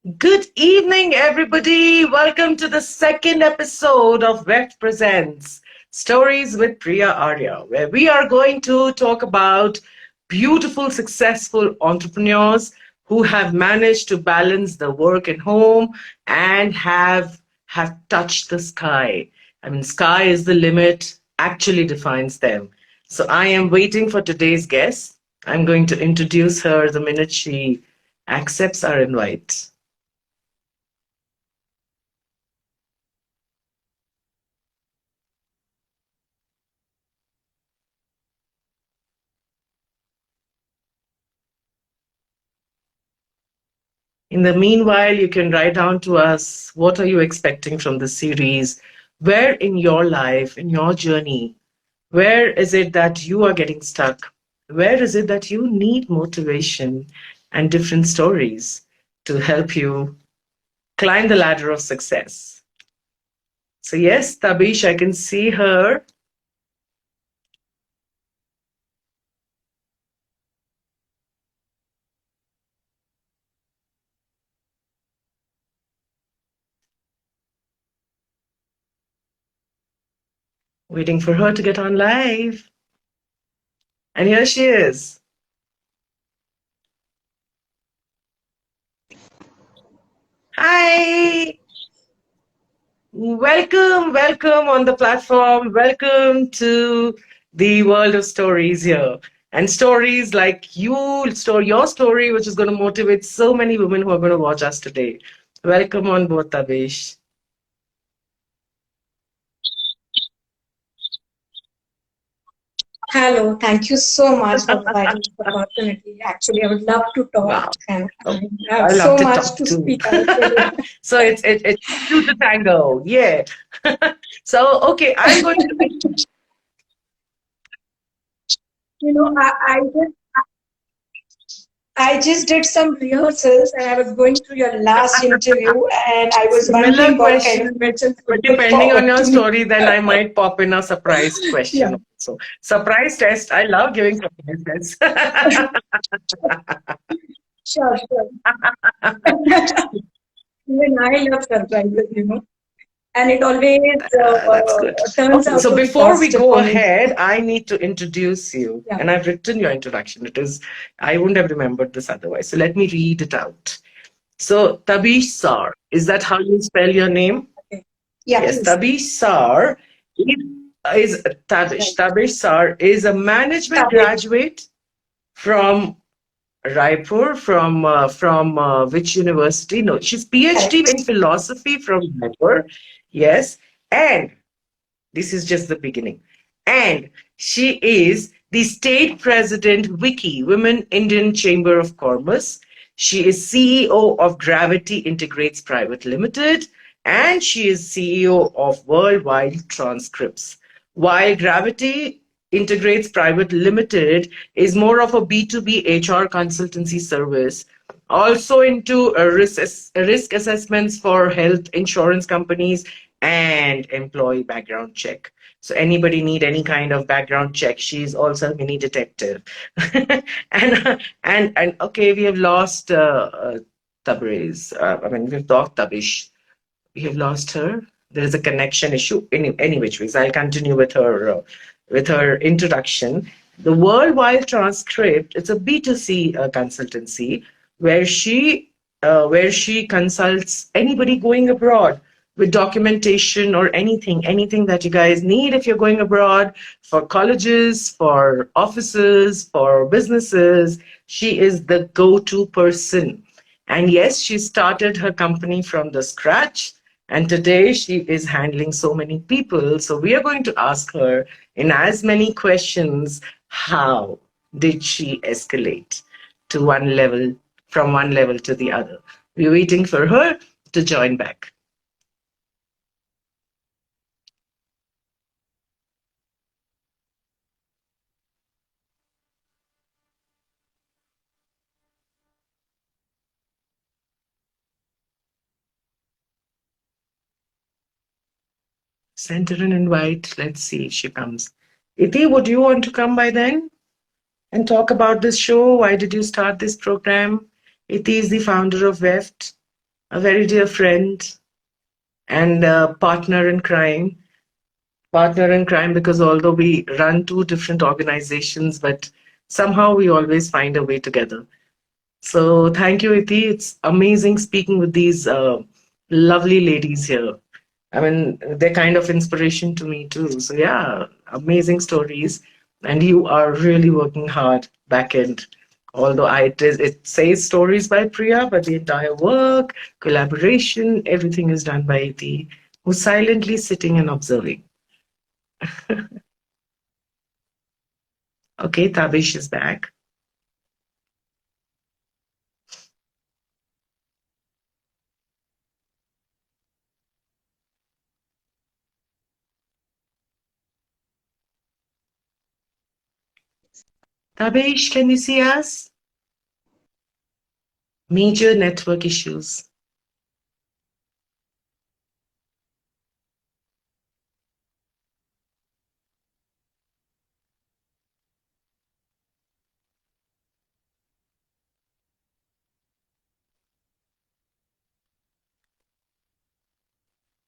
Good evening, everybody. Welcome to the second episode of Weft Presents Stories with Priya Arya, where we are going to talk about beautiful, successful entrepreneurs who have managed to balance the work and home and have touched the sky. I mean, sky is the limit, actually defines them. So I am waiting for today's guest. I'm going to introduce her the minute she accepts our invite. In the meanwhile, you can write down to us what are you expecting from the series? Where in your life, in your journey, where is it that you are getting stuck? Where is it that you need motivation and different stories to help you climb the ladder of success? So, yes, Tabish, I can see her waiting for her to get on live. And here she is. Hi. Welcome on the platform. Welcome to the world of stories here. And stories like your story, which is going to motivate so many women who are going to watch us today. Welcome on board, Tabish. Hello, thank you so much for providing this opportunity. Actually, I would love to talk Wow. and Oh, I have I love so to much talk to too. speak out today. So it's two to tango. Yeah. So okay, I'm going to I just did some rehearsals and I was going through your last interview and I was similar wondering what kind of question, questions but would put depending on forward your to me. story, then I might pop in a surprised Yeah, question also. Surprise test. I love giving surprise tests. sure, sure. Even I love surprises. And it always That's good. turns Okay, out so to be before we positive go for me. ahead, I need to introduce you, Yeah, and I've written your introduction. I wouldn't have remembered this otherwise. So let me read it out. So Tabish Sar, is that how you spell your name? okay. Yeah, Yes, please. Tabish Sar is Tabish. Right. Tabish Sar is a management Tablish. graduate from Raipur, from which university? No, she's PhD Correct. in philosophy from Raipur. Yes, and this is just the beginning. And she is the state president, Wiki, Women Indian Chamber of Commerce. She is CEO of Gravity Integrates Private Limited, and she is CEO of Worldwide Transcripts. While Gravity Integrates Private Limited is more of a B2B HR consultancy service, also into risk assessments for health insurance companies and employee background check. So anybody need any kind of background check, she's also a mini detective. And okay, we have lost Tabriz. I mean, we've lost Tabish. We have lost her. There is a connection issue. Any which ways, I'll continue with her introduction. The Worldwide Transcript. It's a B2C consultancy where she consults anybody going abroad with documentation or anything that you guys need if you're going abroad, for colleges, for offices, for businesses. She is the go-to person. And yes, she started her company from the scratch. And today she is handling so many people. So we are going to ask her in as many questions, how did she escalate to one level, from one level to the other? We're waiting for her to join back. Send her an invite. Let's see if she comes. Iti, would you want to come by then and talk about this show? Why did you start this program? Iti is the founder of WEFT. a very dear friend, and partner in crime. Partner in crime because although we run two different organizations, but somehow we always find a way together. So thank you, Iti. It's amazing speaking with these lovely ladies here. I mean, they're kind of inspiration to me too. So yeah, amazing stories, and you are really working hard back end. Although it says stories by Priya, but the entire work, collaboration, everything is done by Iti, who's silently sitting and observing. Okay, Tabish is back. Tabish, can you see us? Major network issues.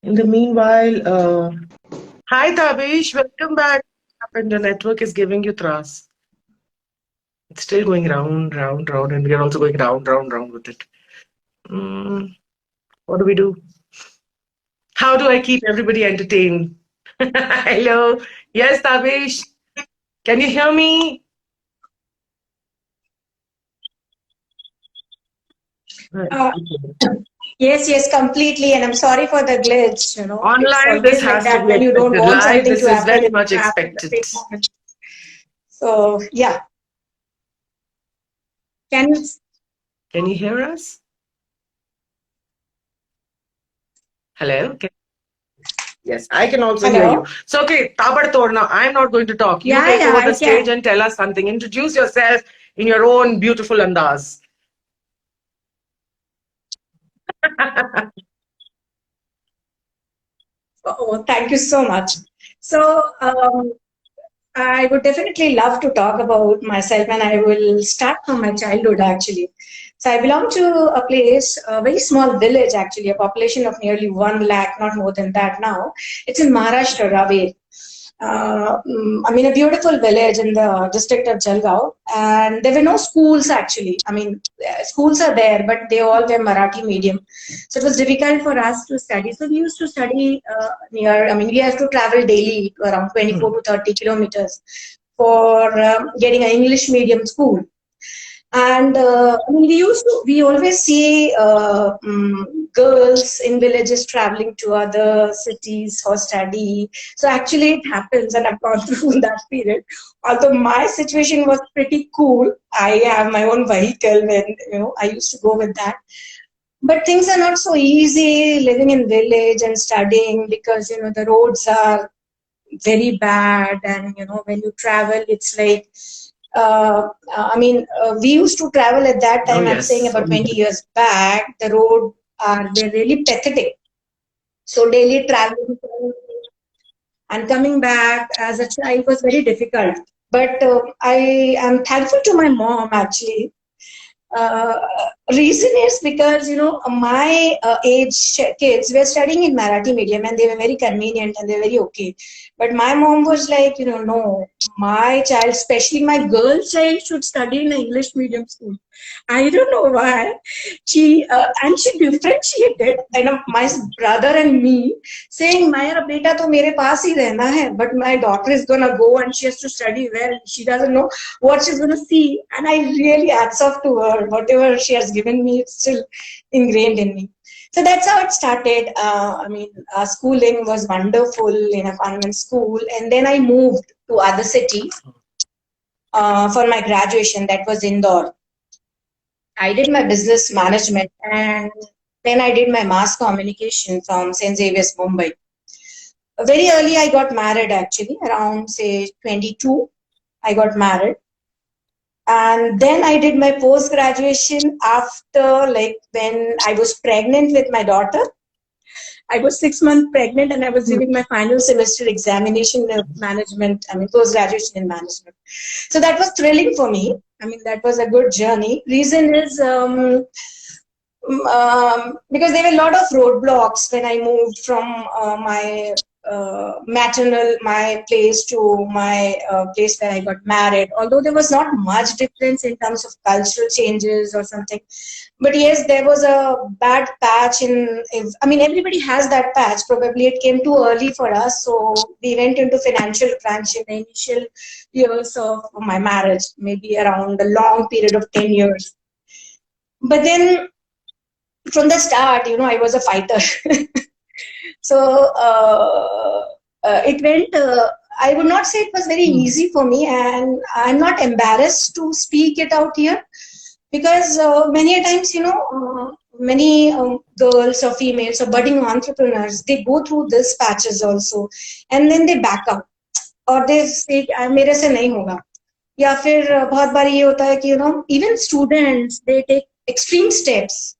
In the meanwhile, hi Tabish, welcome back. What happened? The network is giving you thrust. It's still going round, round, round, and we are also going round, round, round with it. Mm, what do we do? How do I keep everybody entertained? Hello. Yes, Tabish. Can you hear me? Uh, yes, completely. And I'm sorry for the glitch. It's Online, this always like has to that be when you don't expected. want Live, something this to is happen, very it much happens at the expected. same moment. So, yeah. Can you? Can you hear us? Hello? Yes, I can also hear you. Hello? So, okay, Tabadtor, now I'm not going to talk. You Yeah, take yeah, over I the stage can. and tell us something. Introduce yourself in your own beautiful andaz. Oh, thank you so much. So, I would definitely love to talk about myself, and I will start from my childhood actually. So, I belong to a place, a very small village actually, a population of nearly 1 lakh, not more than that now. It's in Maharashtra, Raver. I mean, a beautiful village in the district of Jalgaon, and there were no schools actually. I mean, schools are there, but they all were Marathi medium, so it was difficult for us to study. So we used to study near. I mean, we have to travel daily around 24 to 30 kilometers for getting an English medium school. And I mean, we always see girls in villages traveling to other cities for study. So actually, it happens, and I've gone through that period. Although my situation was pretty cool, I have my own vehicle, when I used to go with that. But things are not so easy living in village and studying, because the roads are very bad, and when you travel, it's like we used to travel at that Oh, time. I'm saying yes. about 20 years back. The road were really pathetic. So daily traveling and coming back as a child was very difficult. But I am thankful to my mom actually. uh, Reason is because my age kids were studying in Marathi medium, and they were very convenient and they were very okay. But my mom was like, no, my child, especially my girl child, should study in an English medium school. I don't know why. She differentiated, my brother and me, saying, "Maya, beta, to mere paas hi rehna hai, but my daughter is gonna go and she has to study well. She doesn't know what she's going to see." And I really hats off to her. Whatever she has given me, it's still ingrained in me. So that's how it started. Schooling was wonderful in a convent school. And then I moved to other city for my graduation. That was Indore. I did my business management, and then I did my mass communication from St. Xavier's, Mumbai. Very early, I got married actually, around say 22. I got married. And then I did my post graduation after, like, when I was pregnant with my daughter. I was 6 months pregnant, and I was doing my final semester examination of management, I mean, post graduation in management. So that was thrilling for me. I mean, that was a good journey. Reason is, because there were a lot of roadblocks when I moved from my my place to my place where I got married. Although there was not much difference in terms of cultural changes or something, but yes, there was a bad patch in. I mean, everybody has that patch. Probably it came too early for us, so we went into financial crunch in the initial years of my marriage, maybe around a long period of 10 years. But then from the start, I was a fighter. So it went, I would not say it was very easy for me, and I'm not embarrassed to speak it out here because many a times, many girls or females or budding entrepreneurs, they go through this patches also, and then they back out और they say मेरे से नहीं होगा या फिर बहुत बार ये होता है कि even students they take extreme steps.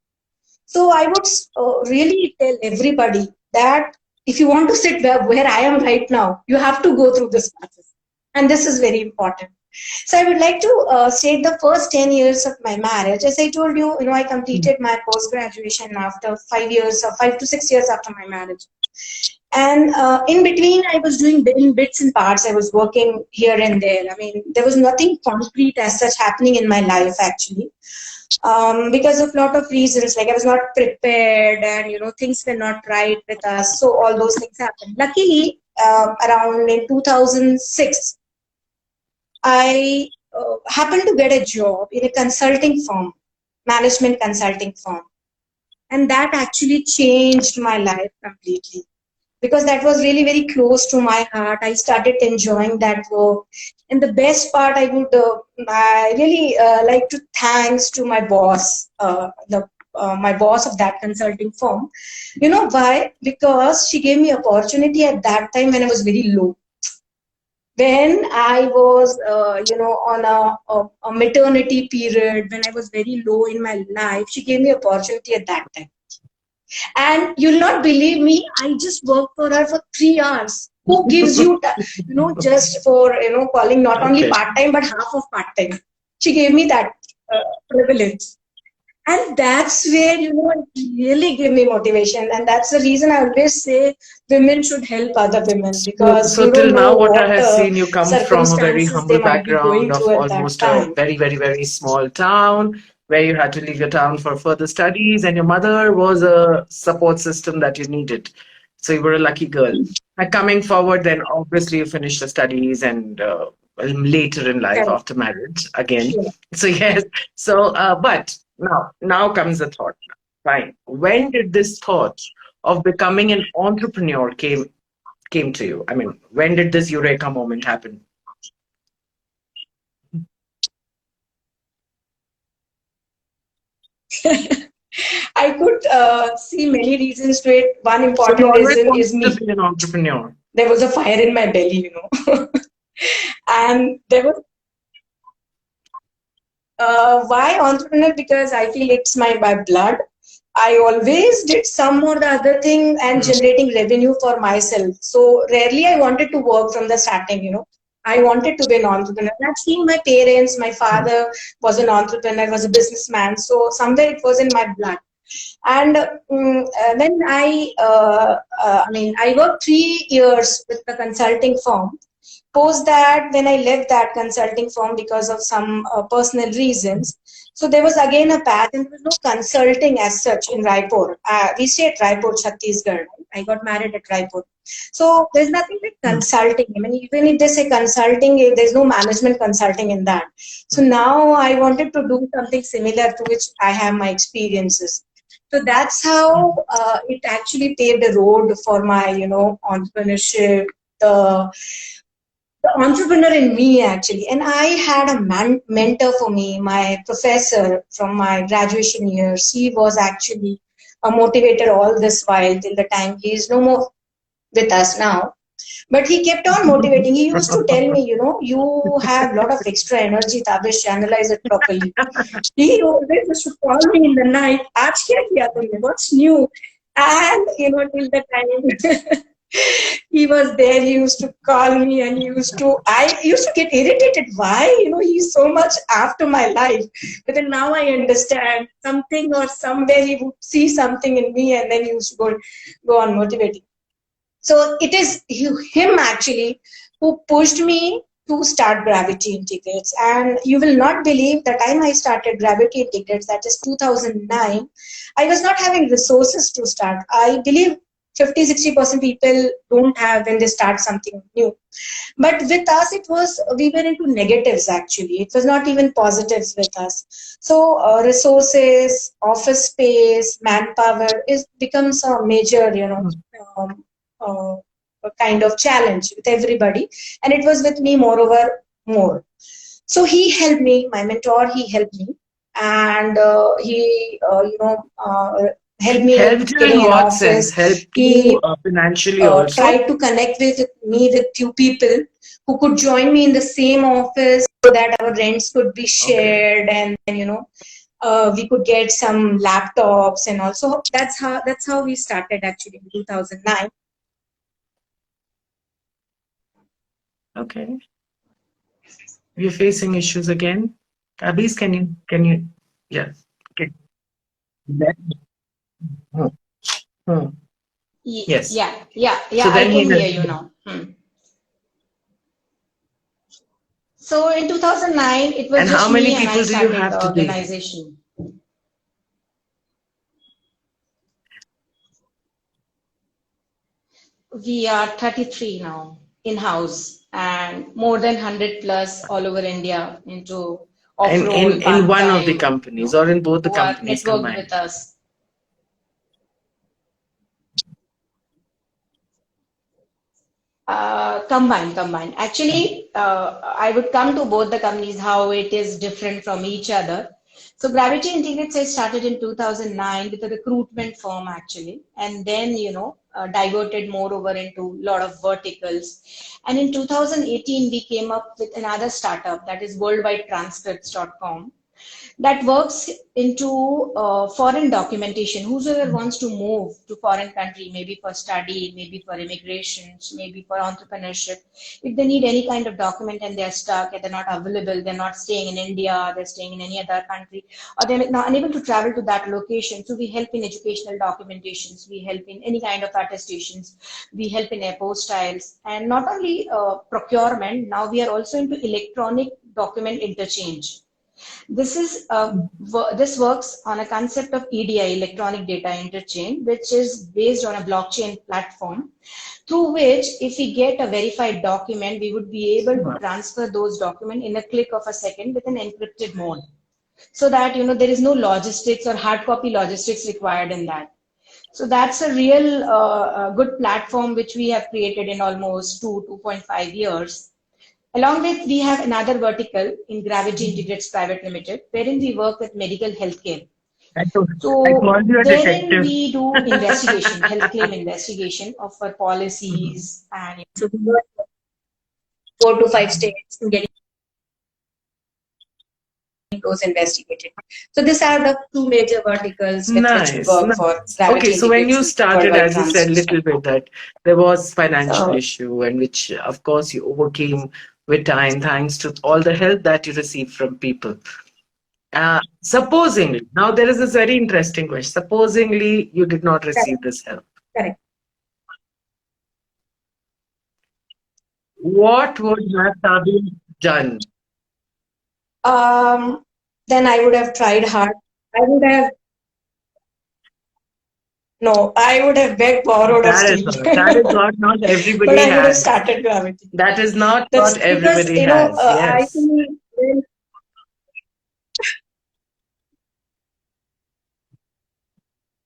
So I would really tell everybody that if you want to sit where I am right now, you have to go through this process. And this is very important. So I would like to state the first 10 years of my marriage. As I told you, I completed my post-graduation after 5 years or 5 to 6 years after my marriage. And in between, I was doing in bits and parts. I was working here and there. I mean, there was nothing concrete as such happening in my life, actually. Because of a lot of reasons, like I was not prepared and, things were not right with us. So all those things happened. Luckily, around in 2006, I happened to get a job in a consulting firm, management consulting firm. And that actually changed my life completely because that was really very close to my heart. I started enjoying that work. And the best part, I really like to thanks to my boss, my boss of that consulting firm. You know why? Because she gave me opportunity at that time when I was very low. When I was, on a maternity period, when I was very low in my life, she gave me opportunity at that time. And you'll not believe me, I just worked for her for 3 hours. Who gives you, just for, calling not only part-time, but half of part-time. She gave me that privilege. And that's where, it really gave me motivation. And that's the reason I always say women should help other women because so you till don't now, know what I what have seen, you come from a very circumstances they humble might be going background of through at that almost a time. very, very, very small town where you had to leave your town for further studies, and your mother was a support system that you needed. So you were a lucky girl. And coming forward, then obviously you finished the studies and later in life Correct. after marriage again. Sure. So yes. So but now comes the thought. Fine. When did this thought of becoming an entrepreneur came to you? I mean, when did this eureka moment happen? I could see many reasons to it. One So you important always reason wanted is to me. be an entrepreneur. There was a fire in my belly, and there was why entrepreneur? Because I feel it's my blood. I always did some or the other thing and generating revenue for myself. So rarely I wanted to work from the starting. I wanted to be an entrepreneur. I've seen my parents, my father was an entrepreneur, was a businessman. So somewhere it was in my blood. And then I worked 3 years with the consulting firm. Post that, when I left that consulting firm because of some personal reasons, so there was again a path, and there was no consulting as such in Raipur. We stay at Raipur, Chhattisgarh. I got married at Raipur. So there's nothing like consulting. I mean, even if they say consulting, there's no management consulting in that. So now I wanted to do something similar to which I have my experiences. So that's how it actually paved the road for my, entrepreneurship, the entrepreneur in me actually. And I had a mentor for me, my professor from my graduation years. He was actually a motivator all this while till the time he is no more with us now. But he kept on motivating. He used to tell me, you have a lot of extra energy, Tabish, analyze it properly. He always used to call me in the night, ask what's new? And, till the time he was there. He used to call me, and I used to get irritated. Why? He's so much after my life. But then now I understand something, or somewhere he would see something in me, and then he used to go on motivating. So it is him actually who pushed me to start Gravity Integrates. And you will not believe the time I started Gravity Integrates, that is 2009, I was not having resources to start. I believe 50-60% people don't have when they start something new. But with us, we were into negatives actually. It was not even positives with us. So resources, office space, manpower becomes a major, um, uh, a kind of challenge with everybody. And it was with me moreover more. So he helped me, my mentor, he helped me. And he, helped me Helped with you in getting an what sense? office. Helped He you financially also? tried to connect with few people who could join me in the same office so that our rents could be shared. And we could get some laptops and also that's how we started actually in 2009. Okay. You're facing issues again? Abis, can you, yeah. Okay. Hmm. Hmm. Yes. Yeah, So I then he can hear has, you now. So in 2009, it was and how just many me and I people do you started have the today? organization. We are 33 now in-house and more than 100 plus all over India into In off-role, in one of the part-time, companies or in both the who are companies networked with combined? us. Combined. Actually, I would come to both the companies, how it is different from each other. So Gravity Integrates I started in 2009 with a recruitment firm actually, and then, diverted more over into a lot of verticals. And in 2018, we came up with another startup that is worldwidetranscripts.com that works into foreign documentation. Whosoever wants to move to foreign country, maybe for study, maybe for immigrations, maybe for entrepreneurship, if they need any kind of document and they're stuck and they're not available, they're not staying in India, they're staying in any other country, or they're not unable to travel to that location. So we help in educational documentations, we help in any kind of attestations, we help in apostiles, and not only procurement, now we are also into electronic document interchange. This works on a concept of EDI, electronic data interchange, which is based on a blockchain platform, through which, if we get a verified document, we would be able to transfer those documents in a click of a second with an encrypted mode, so that there is no logistics or hard copy logistics required in that. So that's a real good platform which we have created in almost 2.5 years. Along with, we have another vertical in Gravity Integrates Private Limited, wherein we work with medical healthcare. I So called you a therein detective. we do investigation, health claim investigation of our policies, and So we were 4 to 5 states and getting those investigated. So these are the two major verticals with which we Nice, work for nice. Okay, Gravity so when Integrates you and started, Worldwide as you said a Transcripts. little bit that there was financial So issue, and which of course you overcame with time thanks to all the help that you received from people. Supposingly, now there is this very interesting question. Supposingly you did not receive correct, this help, correct. what would have Sabi done? Um, then I would have tried hard. I would have No, I would have begged, borrowed, or That is steal. not But everybody I would have has. started Gravity. That is not what That's because everybody has. I Yes. feel when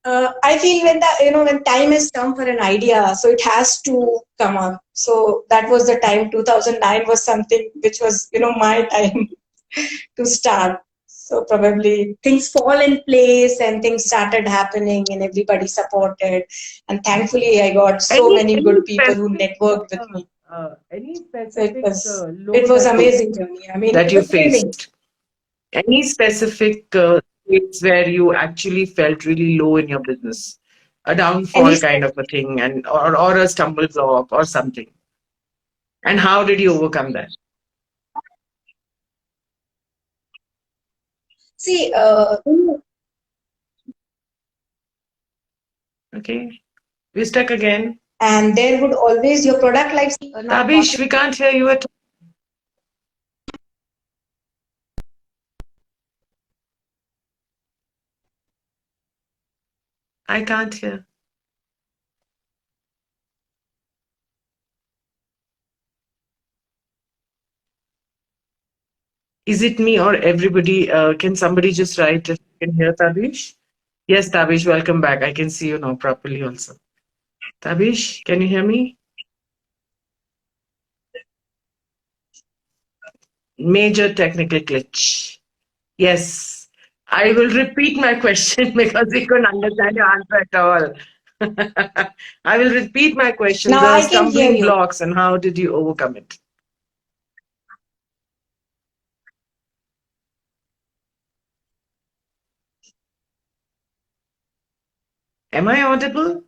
when the when time has come for an idea, so it has to come up. So that was the time. 2009 was something which was my time to start. So probably things fall in place and things started happening and everybody supported. And thankfully, I got so many Any good people who specific networked with me. any So specific it low was that amazing journey. I mean, that it you was thrilling. faced? Any specific states where you actually felt really low in your business? a And downfall we kind of a thing, and or a stumble block or something? And how did you overcome that? see, Okay, we stuck again. and there would always your product life not Tabish, we can't hear you at all. I can't hear. Is it me or everybody? Can somebody just write if you can hear Tabish? Yes, Tabish, welcome back. I can see you now properly also. Tabish, can you hear me? Major technical glitch. Yes. I will repeat my question because we couldn't understand your answer at all. I will repeat my question. now The I can hear stumbling you. blocks and how did you overcome it? Am I audible?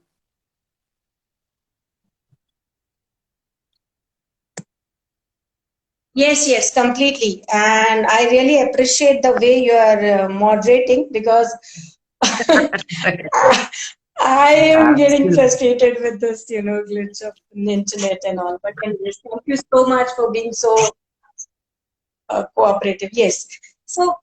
Yes, yes, completely. And I really appreciate the way you are moderating because I am getting Absolutely. frustrated with this, glitch of the internet and all. But anyways, thank you so much for being so cooperative. Yes. So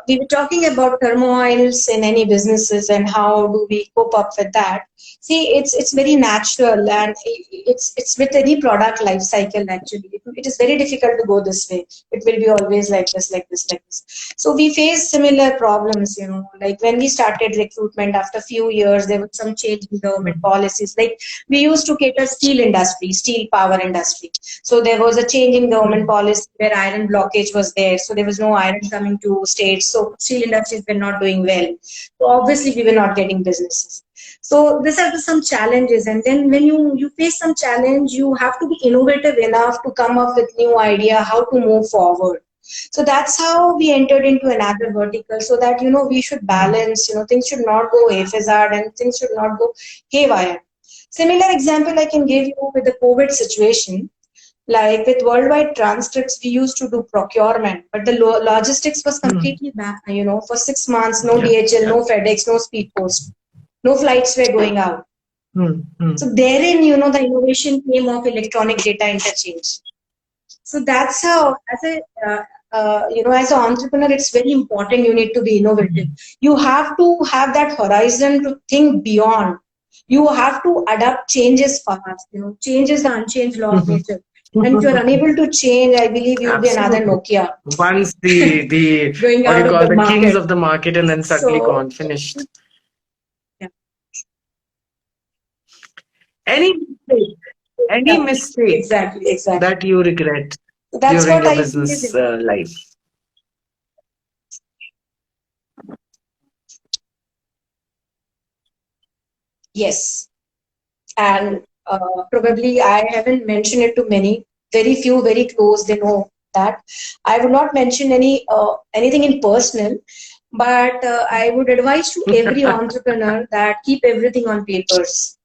we were talking about turmoils in any businesses and how do we cope up with that. See, it's very natural and it's with any product life cycle actually. It is very difficult to go this way. It will be always like this, like this, like this. So we face similar problems, like when we started recruitment after few years, there was some change in government policies. Like we used to cater steel industry, steel power industry. So there was a change in government policy where iron blockage was there. So there was no iron coming to states. So steel industries were not doing well. So obviously we were not getting businesses. So these are some challenges. And then when you face some challenge, you have to be innovative enough to come up with new idea how to move forward. So that's how we entered into another vertical so that, we should balance, things should not go haphazard and things should not go haywire. Similar example I can give you with the COVID situation. Like with worldwide transcripts, we used to do procurement, but the logistics was completely back. For 6 months, no Yeah, DHL, yeah. no FedEx, no Speed Post, no flights were going out. Hmm, hmm. So therein, the innovation came of electronic data interchange. So that's how, as an entrepreneur, it's very important. You need to be innovative. You have to have that horizon to think beyond. You have to adapt changes fast. Change is the unchanged law of nature. And if you're unable to change, I believe you'll be another Absolutely. Nokia Once the going what do out you of call the the kings market. of the market and then suddenly So, gone, finished. yeah, Any mistake, any yeah, mistake exactly, exactly. that you regret So that's during what your I feel is business life? yes. And probably I haven't mentioned it to many. Very few, very close. They know that. I would not mention anything in personal, but I would advise to every entrepreneur that keep everything on papers.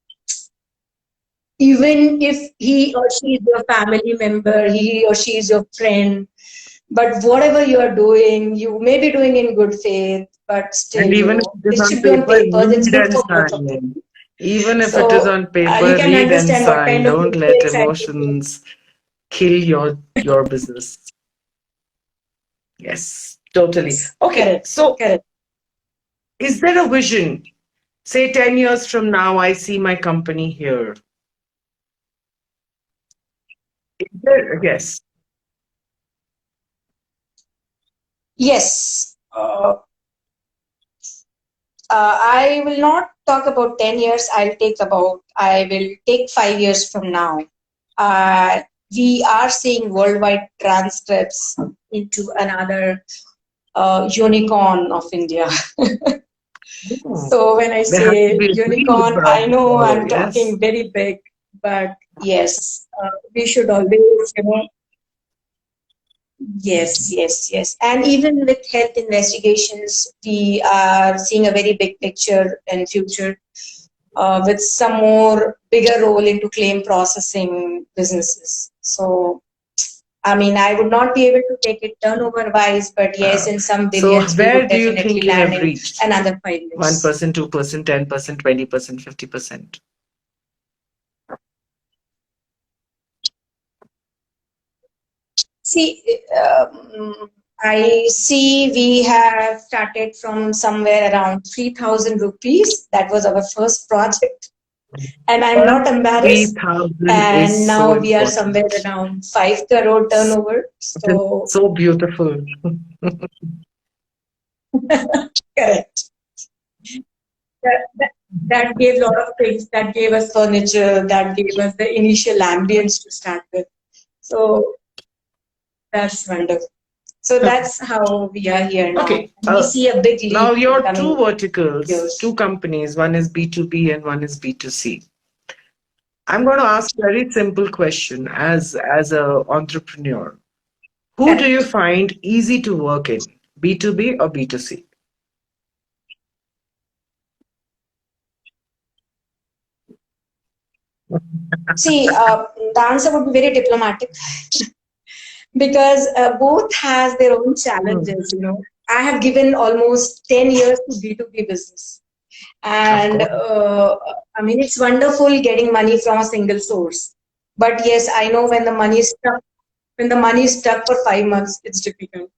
Even if he or she is your family member, he or she is your friend, but whatever you are doing, you may be doing in good faith, but still, And even if it is it on should be on paper, papers. It's read good and for both of them. sign. Even if it is So on you paper, can read and understand what sign. kind of Don't let mistakes I made. emotions kill your business. Yes, totally. Okay, Correct, so correct. is there a vision? Say 10 years from now, I see my company here. Is there? Yes. Yes. I will not talk about 10 years. I will take 5 years from now. Uh, we are seeing worldwide transcripts into another unicorn of India. Oh, So when I there has to say be a dream to unicorn, I know follow. I'm Yes. talking very big, but yes, we should always, yes, yes, yes. And even with health investigations, we are seeing a very big picture in future. with some more bigger role into claim processing businesses. So, I mean, I would not be able to take it turnover wise, but yes, in some So billions, we where would do you definitely think you land have in reached? another 5 years. 1%, 2%, 10%, 20%, 50%. See, I see we have started from somewhere around 3,000 rupees. That was our first project. And I'm not embarrassed. 3,000 And is so now we are somewhere important. around 5 crore turnover. It is So, so beautiful. correct. That, that gave a lot of things. That gave us furniture. That gave us the initial ambience to start with. So, that's wonderful. So that's how we are here now. Okay. We see a big Now leap in your two coming verticals, years. two companies, one is B2B and one is B2C. I'm going to ask a very simple question as a entrepreneur. Who do you Correct. find easy to work in, B2B or B2C? See, the answer would be very diplomatic because both has their own challenges. You know, I have given almost 10 years to B2B business, Of and course. I mean it's wonderful getting money from a single source. But yes, I know when the money is stuck, when the money is stuck for 5 months, it's difficult.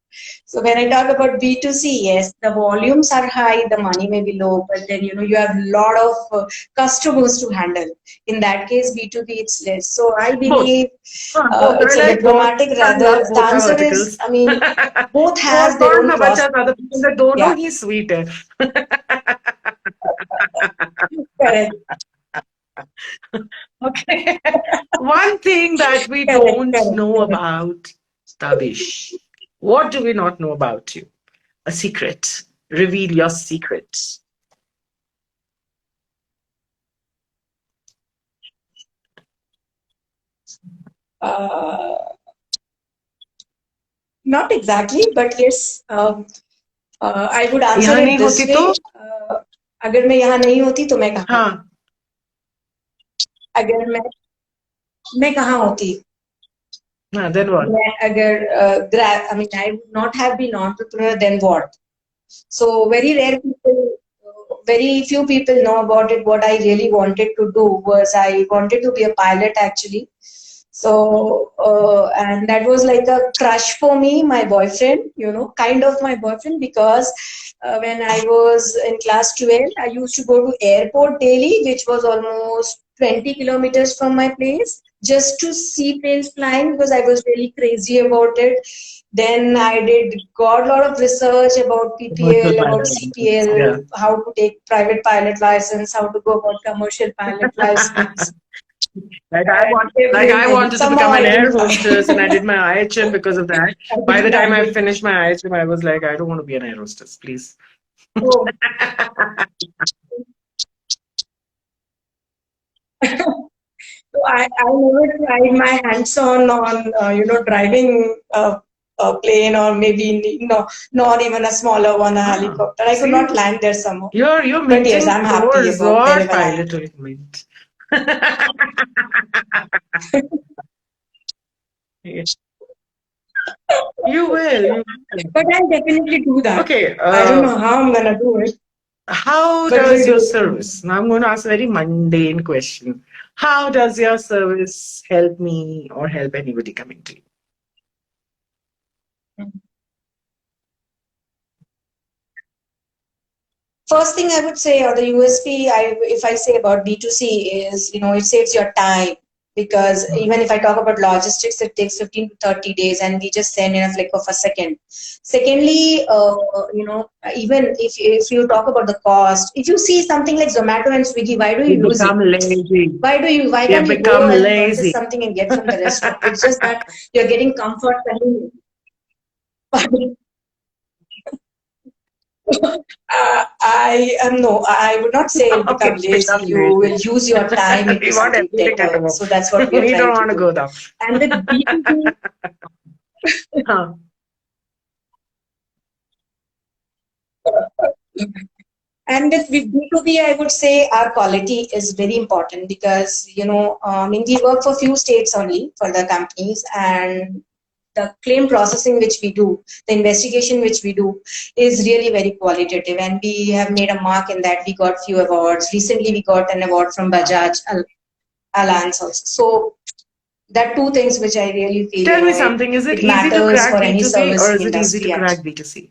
So when I talk about B2C, yes, the volumes are high, the money may be low, but then you have a lot of customers to handle. In that case, B2B it's less. So I Both. believe Both. I it's a like both. diplomatic I love rather. The both our answer is, verticals. I mean, both कौन has their कौन own सा pros. बच्चा ज्यादा पसंद है दोनों Yeah, ही sweet है correct, Okay. One thing that we correct, don't correct, know correct. about Tabish. What do we not know about you? A secret. Reveal your secret. Uh, Not exactly, but yes, I would answer यहाँ it नहीं this होती way. तो अगर मैं यहाँ नहीं होती तो मैं कहाँ होती? हाँ अगर मैं कहाँ होती? हाँ then what? मैं अगर I mean, I would not have been entrepreneur, then what? So very few people know about it. What I really wanted to do was I wanted to be a pilot actually. So, and that was like a crush for me, my boyfriend, kind of my boyfriend, because when I was in class 12, I used to go to airport daily, which was almost 20 kilometers from my place, just to see planes flying because I was really crazy about it. Then I got a lot of research about Commercial PPL, about pilot license. Yeah. CPL, how to take private pilot license, how to go about commercial pilot license. Like I wanted to Somehow become an I air didn't find. hostess and I did my IHM because of that. I By the didn't time find I it. finished my IHM, I was like, I don't want to be an air hostess, please. So, so I never tried my hands on driving a plane or maybe not even a smaller one, a helicopter. I could See, not land there somehow. you're But yes, minting I'm happy towards about your wherever I am. pilot mint. Yes. You will. You will. But I'll definitely do that. Okay. I don't know how I'm gonna do it, How but does we'll your do it. service? Now I'm going to ask a very mundane question. How does your service help me or help anybody coming to you? First thing I would say, or the USP, if I say about B2C is, it saves your time because even if I talk about logistics, it takes 15 to 30 days and we just send in a flick of a second. Secondly, even if you talk about the cost, if you see something like Zomato and Swiggy, why do We you use it? become lazy. Why We have can't you become go and purchase lazy. something and get from the restaurant? It's just that you're getting comfort. I am no, I would not say you'll Okay, become lazy. become You will lazy. use your time into We want something everything at better. home. So that's what we are We don't trying to want to do. go down. And with B2B, Huh. And with B2B, I would say our quality is very important because, I mean, we work for few states only for the companies, and the claim processing which we do, the investigation which we do is really very qualitative. And we have made a mark in that. We got few awards. Recently, we got an award from Bajaj Alliance also. So that two things which I really feel, Tell me something, is it it easy to matters crack for any B2B or servicing is it easy industry. to crack B2C?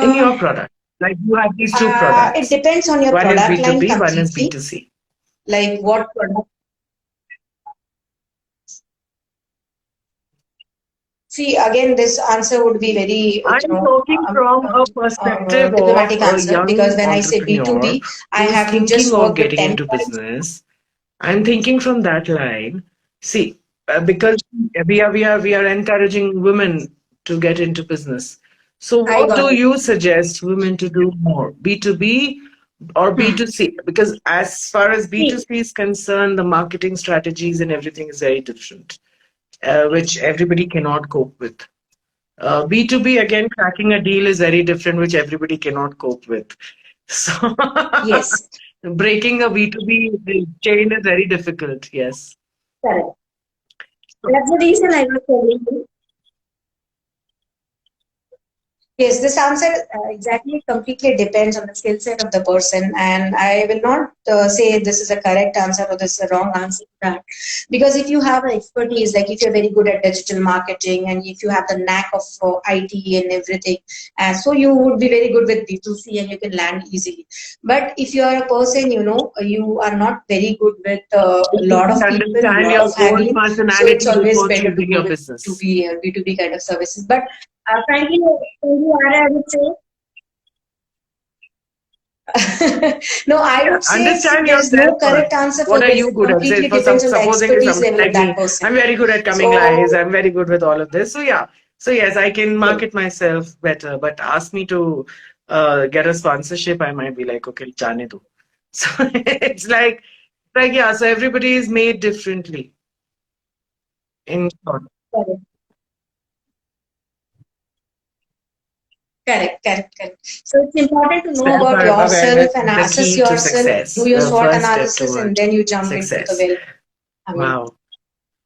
In your product, like you have these two It products. depends on your One is product line B2B, one is completely. B2C. Like what product? See, again, this answer would be very, I'm talking from a perspective of diplomatic a answer, because young when I say entrepreneur B2B, I who's have to thinking just of work with getting 10 into clients. business. I'm thinking from that line. See, because we are encouraging women to get into business. So I what got do it. you suggest women to do more, B2B or B2C? Because as far as See, B2C is concerned, the marketing strategies and everything is very different, which everybody cannot cope with. B2B, again, cracking a deal is very different, which everybody cannot cope with. So yes, breaking a B2B chain is very difficult. Yes. correct. So, That's the reason I was telling you. Yes, this answer exactly completely depends on the skill set of the person, and I will not say this is a correct answer or this is a wrong answer to that. Because if you have an expertise, like if you're very good at digital marketing and if you have the knack of IT and everything, so you would be very good with B2C and you can land easily. But if you are a person, you are not very good with a you lot of didn't people, understand lot your of own handling, so it's personality always before better to choosing go your with business. B2B kind of services. But frankly, I would say no, I Yeah, would say, see, understand there's yourself no correct first. answer What for are this. you It good at? Say, completely for depends on the supposing expertise somebody level of like that me, person. I'm very good at coming lives. So, I'm very good with all of this. So yeah. So yes, I can yes, market myself better. But ask me to get a sponsorship, I might be like, okay, chane do. So it's like yeah. So everybody is made differently. In short. correct, correct. So it's important to know about Self-awareness yourself and is the assess key to yourself, success. do your The SWOT first step analysis, and toward then you jump into the success. well. I mean, Wow.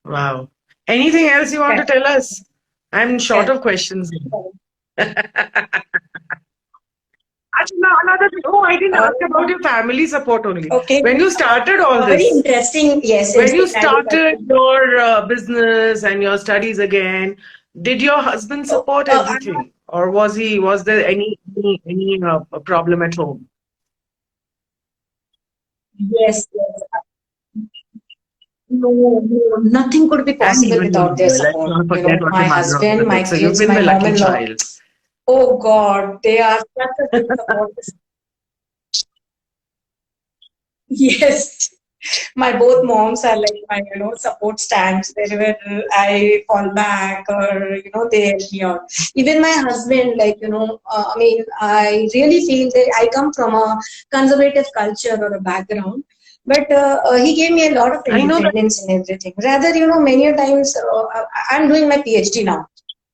Wow. Anything else you want to correct, tell us? I'm short correct, of questions. correct. Actually, now another thing. Oh, I didn't Uh, ask about your family support only. okay, When you started all very this, interesting. Yes, when you insight I would like started to. your business and your studies again, did your husband Oh, support everything, or was there any problem at home? yes, yes. No, no, nothing could be And possible even your without their mother. Let's support. not forget what My your mother also husband, my did. So you've kids, been my the lucky mom-in-law. child. Oh God, they are such a good support. Yes, my both moms are like my support stands wherever I fall back, or they help me out. Even my husband, like I mean, I really feel that I come from a conservative culture or a background, but he gave me a lot of I know that. independence in everything. Rather, many a times I'm doing my PhD now,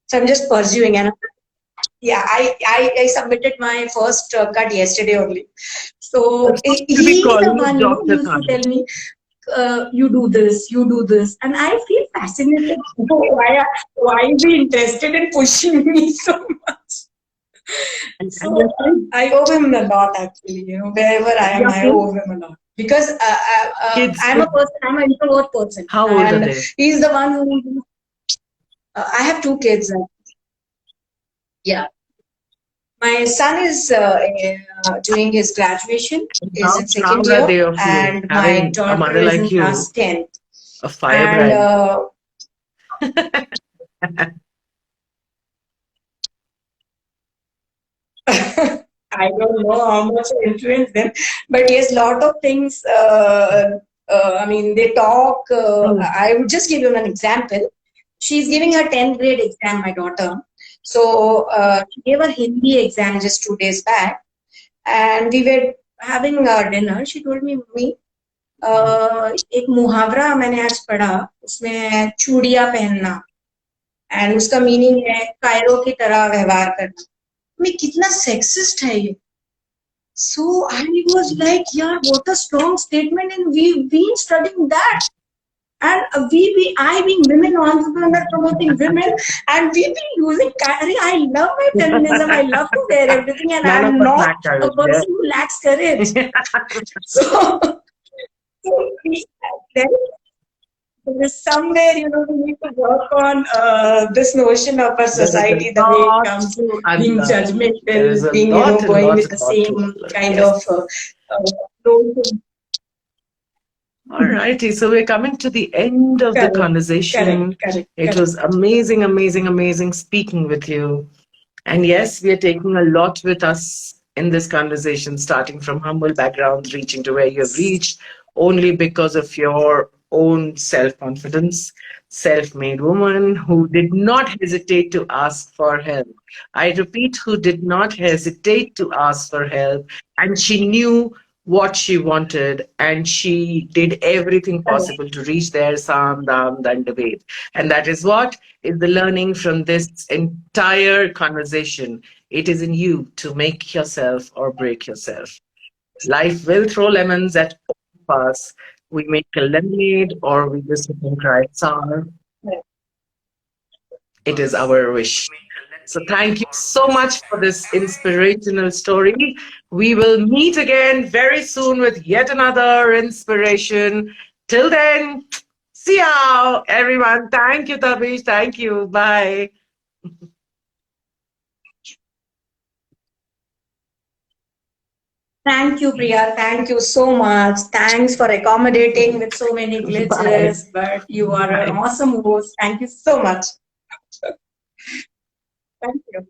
so I'm just pursuing, and yeah, I submitted my first cut yesterday only. So So you'll be he is the calling it one, Dr. used to Khan. tell me, you do this, and I feel fascinated. Why is he interested in pushing me so much? And your So I owe him a lot, actually. Wherever I am, I kids, owe him a lot because kids, I'm a kids, person. I'm an introvert person, how old are and they? he's the one who. I have two kids. Yeah. My son is doing his graduation, is in Proud, second proud are year, they of you, and my having a daughter mother is like in class you, 10th. a And firebrand? I don't know how much I influence them, but yes, lot of things. I mean, they talk. Hmm. I would just give you an example. She's giving her 10th grade exam, my daughter. So she gave her Hindi exam just 2 days back, and we were having dinner. She told me, "Mummy, एक मुहावरा मैंने आज पढ़ा उसमें चूड़ियां पहनना and उसका meaning है कायरो की तरह व्यवहार करना। मैं कितना सेक्सिस्ट है ये। So I was like, yeah, what a strong statement, and we've been studying that. And I being women entrepreneur promoting women, and we've been using courage. I love my feminism. I love to wear everything, and None of I'm us not lack a courage. person who lacks courage. So, there is somewhere, we need to work on this notion of our There is society, a the way it lot comes, to being unlearn. There is judgmental, a being, lot and going lot with and the lot to same unlearn. kind Yes. of role. All righty. So we're coming to the end of the Correct, conversation. correct. It was amazing, amazing, amazing speaking with you. And yes, we are taking a lot with us in this conversation, starting from humble backgrounds, reaching to where you have reached, only because of your own self confidence, self made woman who did not hesitate to ask for help. I repeat, who did not hesitate to ask for help. And she knew what she wanted, and she did everything possible to reach there, Sam, Dam, Dandabed. And that is what is the learning from this entire conversation. It is in you to make yourself or break yourself. Life will throw lemons at all of us. We make a lemonade or we just sit and cry sour. It is our wish. So thank you so much for this inspirational story. We will meet again very soon with yet another inspiration. Till then, see you, everyone. Thank you, Tabish. Thank you. Bye. Thank you, Priya. Thank you so much. Thanks for accommodating with so many Bye. glitches, but you are an Bye. awesome host. Thank you so much. Thank you.